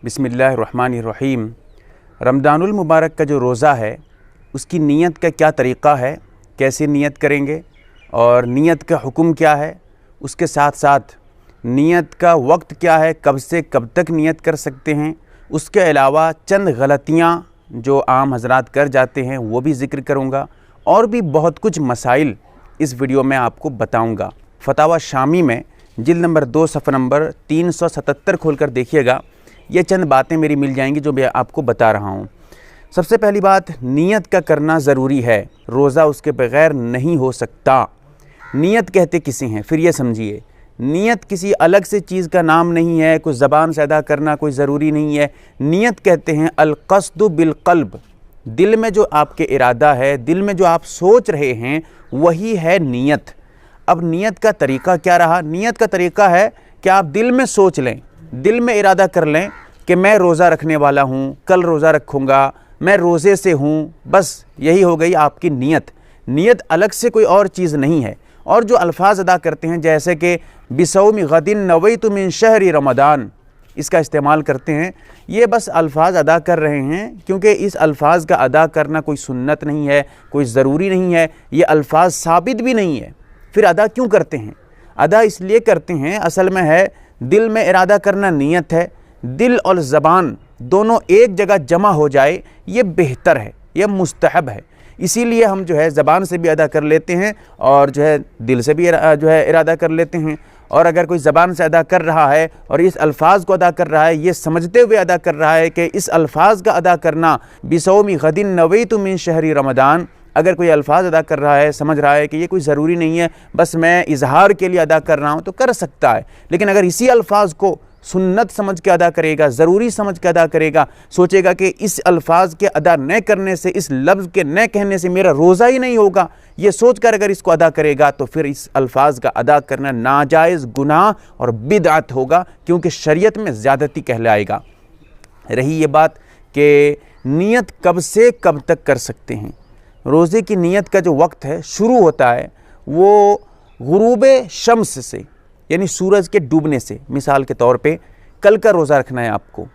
बिस्मिल्लाहिर्रहमानिर्रहीम। रमज़ानुल मुबारक का जो रोज़ा है उसकी नीयत का क्या तरीक़ा है, कैसे नीयत करेंगे और नीयत का हुक्म क्या है, उसके साथ साथ नीयत का वक्त क्या है, कब से कब तक नीयत कर सकते हैं। उसके अलावा चंद गलतियाँ जो आम हज़रात कर जाते हैं वो भी ज़िक्र करूँगा और भी बहुत कुछ मसाइल इस वीडियो में आपको बताऊँगा। फतावा शामी में जिल्द नंबर 2 सफ़ा नंबर 377 खोलकर देखिएगा, ये चंद बातें मेरी मिल जाएंगी जो मैं आपको बता रहा हूँ। सबसे पहली बात, नीयत का करना ज़रूरी है, रोज़ा उसके बग़ैर नहीं हो सकता। नीयत कहते किसे हैं, फिर ये समझिए, नीयत किसी अलग से चीज़ का नाम नहीं है, कुछ ज़बान से अदा करना कोई ज़रूरी नहीं है। नीयत कहते हैं अल-क़स्दु बिल-क़ल्ब, दिल में जो आपके इरादा है, दिल में जो आप सोच रहे हैं वही है नीयत। अब नीयत का तरीक़ा क्या रहा? नीयत का तरीक़ा है कि आप दिल में सोच लें, दिल में इरादा कर लें कि मैं रोज़ा रखने वाला हूँ, कल रोज़ा रखूँगा, मैं रोज़े से हूँ, बस यही हो गई आपकी नीयत। नीयत अलग से कोई और चीज़ नहीं है। और जो अल्फाज अदा करते हैं जैसे कि बिसौमी गदिन नवैतु मिन शहरी रमदान, इसका इस्तेमाल करते हैं, ये बस अल्फाज अदा कर रहे हैं, क्योंकि इस अल्फाज का अदा करना कोई सुन्नत नहीं है, कोई ज़रूरी नहीं है, ये अल्फाज साबित भी नहीं है। फिर अदा क्यों करते हैं? अदा इसलिए करते हैं, असल में है दिल में इरादा करना नीयत है। दिल और ज़बान दोनों एक जगह जमा हो जाए, ये बेहतर है, ये मुस्तहब है। इसीलिए हम जो है ज़बान से भी अदा कर लेते हैं और जो है दिल से भी जो है इरादा कर लेते हैं। और अगर कोई ज़बान से अदा कर रहा है और इस अल्फाज को अदा कर रहा है, ये समझते हुए अदा कर रहा है कि इस अल्फाज का अदा करना बिसौमी गदिन नवैतु मिन शहरी रमदान, अगर कोई अल्फाज अदा कर रहा है, समझ रहा है कि ये कोई ज़रूरी नहीं है, बस मैं इजहार के लिए अदा कर रहा हूँ, तो कर सकता है। लेकिन अगर इसी अल्फाज को सुन्नत समझ के अदा करेगा, ज़रूरी समझ के अदा करेगा, सोचेगा कि इस अल्फाज के अदा न करने से, इस लफ्ज़ के न कहने से मेरा रोज़ा ही नहीं होगा, ये सोच कर अगर इसको अदा करेगा तो फिर इस अल्फाज का अदा करना नाजायज़ गुनाह और बिदअत होगा, क्योंकि शरीयत में ज़्यादती कहलाएगा। रही ये बात कि नीयत कब से कब तक कर सकते हैं। रोज़े की नीयत का जो वक्त है शुरू होता है वो गुरूबे शम्स से, यानी सूरज के डूबने से। मिसाल के तौर पे कल का रोज़ा रखना है आपको,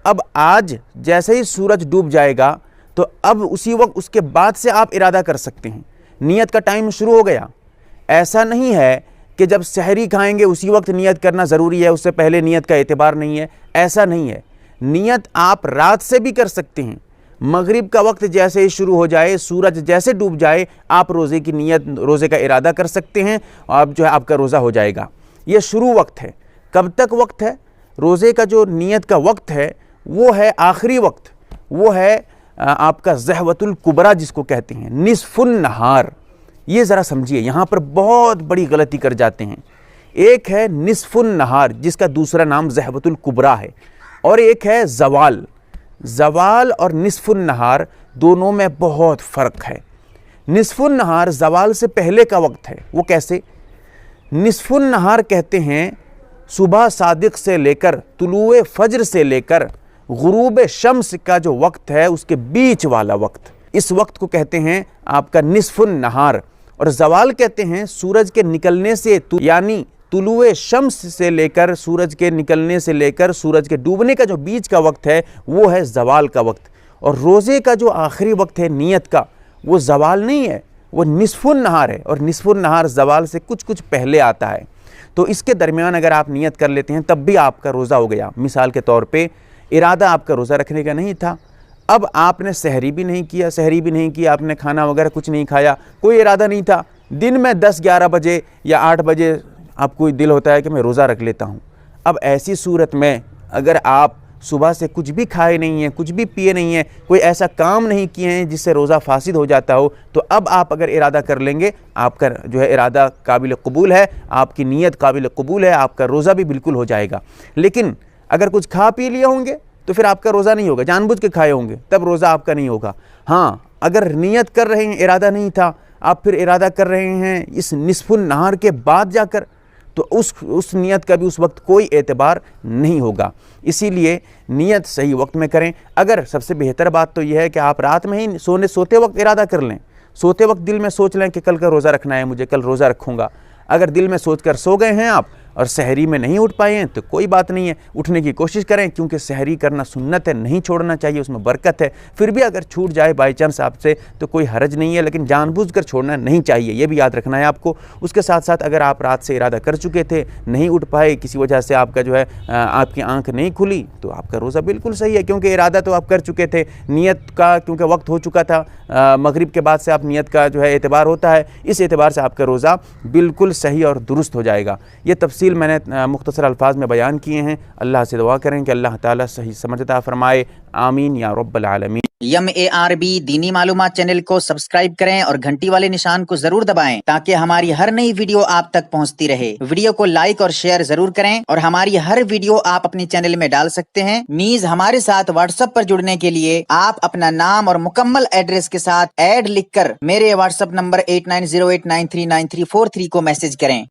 अब आज जैसे ही सूरज डूब जाएगा तो अब उसी वक्त उसके बाद से आप इरादा कर सकते हैं, नीयत का टाइम शुरू हो गया। ऐसा नहीं है कि जब सहरी खाएंगे उसी वक्त नीयत करना ज़रूरी है, उससे पहले नीयत का एतबार नहीं है, ऐसा नहीं है। नीयत आप रात से भी कर सकते हैं। मगरिब का वक्त जैसे ही शुरू हो जाए, सूरज जैसे डूब जाए, आप रोज़े की नीयत, रोज़े का इरादा कर सकते हैं और अब जो है आपका रोज़ा हो जाएगा। ये शुरू वक्त है। कब तक वक्त है? रोज़े का जो नीयत का वक्त है वो है आखिरी वक्त, वो है आपका ज़हवतुल कुबरा जिसको कहते हैं, निस्फुन नहार। ये ज़रा समझिए, यहाँ पर बहुत बड़ी गलती कर जाते हैं। एक है निस्फुन नहार जिसका दूसरा नाम ज़हवतुल कुबरा है, और एक है ज़वाल। ज़वाल और निस्फुन नहार दोनों में बहुत फ़र्क है। निस्फुन नहार ज़वाल से पहले का वक्त है। वो कैसे? निस्फुन नहार कहते हैं सुबह सादिक से लेकर तुलुए फज्र से लेकर गुरूब शम्स का जो वक्त है उसके बीच वाला वक्त, इस वक्त को कहते हैं आपका निस्फुन नहार। और ज़वाल कहते हैं सूरज के निकलने से, यानी तुलुए शम्स से लेकर, सूरज के निकलने से लेकर सूरज के डूबने का जो बीच का वक्त है वो है ज़वाल का वक्त। और रोज़े का जो आखिरी वक्त है नीयत का, वो ज़वाल नहीं है, वो निस्फुन नहार है। और निस्फुन नहार ज़वाल से कुछ कुछ पहले आता है। तो इसके दरमियान अगर आप नीयत कर लेते हैं तब भी आपका रोज़ा हो गया। मिसाल के तौर पे इरादा आपका रोज़ा रखने का नहीं था, अब आपने सहरी भी नहीं किया, आपने खाना वगैरह कुछ नहीं खाया, कोई इरादा नहीं था। दिन में 10-11 बजे या 8 बजे आपको दिल होता है कि मैं रोज़ा रख लेता हूँ। अब ऐसी सूरत में अगर आप सुबह से कुछ भी खाए नहीं हैं, कुछ भी पिए नहीं हैं, कोई ऐसा काम नहीं किए हैं जिससे रोज़ा फासिद हो जाता हो, तो अब आप अगर इरादा कर लेंगे, आपका जो है इरादा काबिल कबूल है, आपकी नीयत काबिल कबूल है, आपका रोज़ा भी बिल्कुल हो जाएगा। लेकिन अगर कुछ खा पी लिए होंगे तो फिर आपका रोज़ा नहीं होगा, जानबूझ के खाए होंगे तब रोज़ा आपका नहीं होगा। हाँ, अगर नीयत कर रहे हैं, इरादा नहीं था, आप फिर इरादा कर रहे हैं इस निस्फुन नहार के बाद जाकर, तो उस नीयत का भी उस वक्त कोई एतबार नहीं होगा। इसीलिए नीयत सही वक्त में करें। अगर सबसे बेहतर बात तो यह है कि आप रात में ही सोते वक्त इरादा कर लें, सोते वक्त दिल में सोच लें कि कल का रोज़ा रखना है, मुझे कल रोज़ा रखूँगा। अगर दिल में सोच कर सो गए हैं आप اور سحری میں نہیں اٹھ پائے ہیں تو کوئی بات نہیں ہے، اٹھنے کی کوشش کریں، کیونکہ سحری کرنا سنت ہے، نہیں چھوڑنا چاہیے، اس میں برکت ہے۔ پھر بھی اگر چھوٹ جائے بائی چانس آپ سے تو کوئی حرج نہیں ہے، لیکن جان بوجھ کر چھوڑنا نہیں چاہیے، یہ بھی یاد رکھنا ہے آپ کو۔ اس کے ساتھ ساتھ اگر آپ رات سے ارادہ کر چکے تھے، نہیں اٹھ پائے، کسی وجہ سے آپ کا جو ہے آپ کی آنکھ نہیں کھلی، تو آپ کا روزہ بالکل صحیح ہے، کیونکہ ارادہ تو آپ کر چکے تھے، نیت کا کیونکہ وقت ہو چکا تھا، مغرب کے بعد سے آپ نیت کا جو ہے اعتبار ہوتا ہے، اس اعتبار سے آپ کا روزہ بالکل صحیح اور درست ہو جائے گا۔ یہ تفصیل میں نے مختصر الفاظ میں بیان کیے ہیں۔ اللہ سے دعا کریں کہ اللہ تعالیٰ صحیح سمجھ عطا فرمائے، آمین یا رب العالمین۔ MARB دینی معلومات چینل کو سبسکرائب کریں اور گھنٹی والے نشان کو ضرور دبائیں تاکہ ہماری ہر نئی ویڈیو آپ تک پہنچتی رہے۔ ویڈیو کو لائک اور شیئر ضرور کریں اور ہماری ہر ویڈیو آپ اپنی چینل میں ڈال سکتے ہیں۔ نیز ہمارے ساتھ واٹس ایپ پر جڑنے کے لیے آپ اپنا نام اور مکمل ایڈریس کے ساتھ ایڈ لکھ کر میرے واٹس ایپ نمبر 8908939343 کو میسج کریں۔